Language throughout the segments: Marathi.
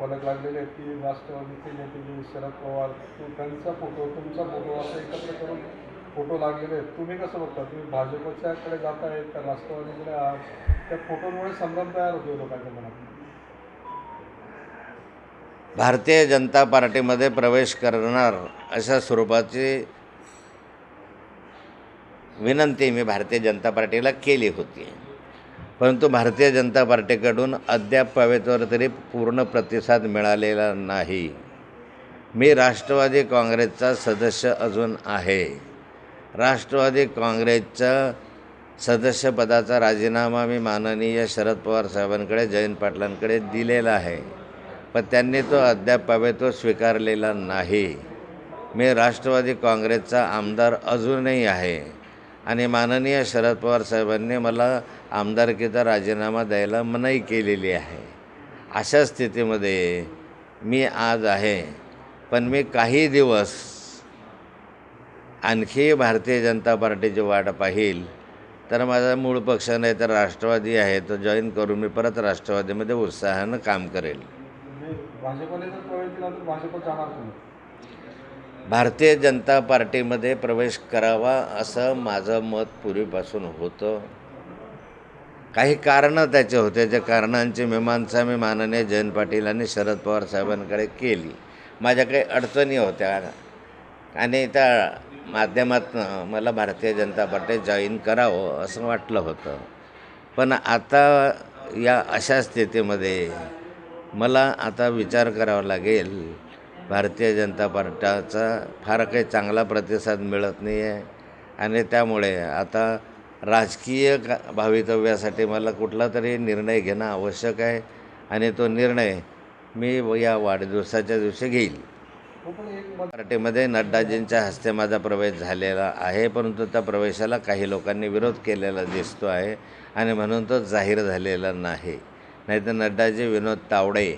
फलक लागलेले आहेत की राष्ट्रवादीचे नेते जे शरद पवार त्यांचा फोटो तुमचा फोटो असं एकत्र करून फोटो लागलेले आहेत. तुम्ही कसं बघता? तुम्ही भाजपच्याकडे जात आहेत का राष्ट्रवादीकडे आहात? त्या फोटोमुळे संभ्रम तयार होतो लोकांच्या मनात. भारतीय जनता पार्टीमध्ये प्रवेश करणार अशा स्वरूपाची विनंती मी भारतीय जनता पार्टीला केली होती, परंतु भारतीय जनता पार्टीकडून अद्याप पवेतवर तरी पूर्ण प्रतिसाद मिळालेला नाही. मी राष्ट्रवादी काँग्रेसचा सदस्य अजून आहे. राष्ट्रवादी काँग्रेसच्या सदस्यपदाचा राजीनामा मी माननीय शरद पवार साहेबांकडे, जयंत पाटलांकडे दिलेला आहे, पण त्यांनी तो अद्याप पवेतो स्वीकारलेला नाही. मी राष्ट्रवादी काँग्रेसचा आमदार अजूनही आहे आणि माननीय शरद पवार साहेबांनी मला आमदारकीचा राजीनामा द्यायला मनाई केलेली आहे. अशा स्थितीमध्ये मी आज आहे, पण मी काही दिवस आणखी भारतीय जनता पार्टीची वाट पाहील. तर माझा मूळ पक्ष नाही तर राष्ट्रवादी आहे, तो जॉईन करून मी परत राष्ट्रवादीमध्ये उत्साहानं काम करेल. भाजपने जर प्रवेश दिला तर भाजपत जाणार तुम्ही? भारतीय जनता पार्टीमध्ये प्रवेश करावा असं माझं मत पूर्वीपासून होतं. काही कारणं त्याचे होते, त्या कारणांची मीमांसा मी माननीय जयंत पाटील आणि शरद पवार साहेबांकडे केली. माझ्या काही अडचणी होत्या आणि त्या माध्यमातून मला भारतीय जनता पार्टी जॉईन करावं असं वाटलं होतं. पण आता या अशा स्थितीमध्ये मला आता विचार करावा लागेल. भारतीय जनता पार्टीचा फार काही चांगला प्रतिसाद मिळत नाही आहे आणि त्यामुळे आता राजकीय भवितव्यासाठी मला कुठला तरी निर्णय घेणं आवश्यक आहे आणि तो निर्णय मी या वाढदिवसाच्या दिवशी घेईल. पार्टीमध्ये नड्डाजींच्या हस्ते माझा प्रवेश झालेला आहे, परंतु त्या प्रवेशाला काही लोकांनी विरोध केलेला दिसतो आहे आणि म्हणून तो जाहीर झालेला नाही. नाहीतर नड्डाजी, विनोद तावडे,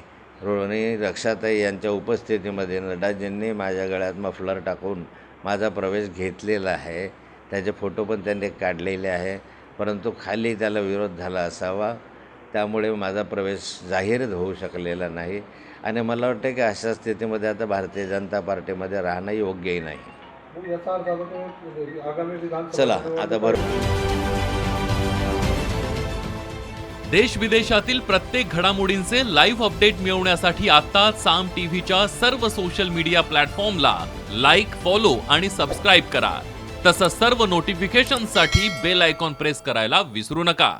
रोहिणी रक्षाताई यांच्या उपस्थितीमध्ये नड्डाजींनी माझ्या गळ्यात मफलर टाकून माझा प्रवेश घेतलेला आहे. त्याचे फोटो पण त्यांनी काढलेले आहे, परंतु खाली त्याला विरोध झाला असावा, त्यामुळे माझा प्रवेश जाहीर होऊ शकलेला नाही. आणि मला वाटतं की अशा स्थितीमध्ये आता भारतीय जनता पार्टीमध्ये राहणं योग्यही नाही. चला आता बरोबर. देश विदेशातील प्रत्येक घडामोडींचे लाईव्ह अपडेट मिळवण्यासाठी आता साम टीव्हीच्या सर्व सोशल मीडिया प्लॅटफॉर्मला लाईक, फॉलो आणि सबस्क्राईब करा. तसंच सर्व नोटिफिकेशनसाठी बेल आयकॉन प्रेस करायला विसरू नका.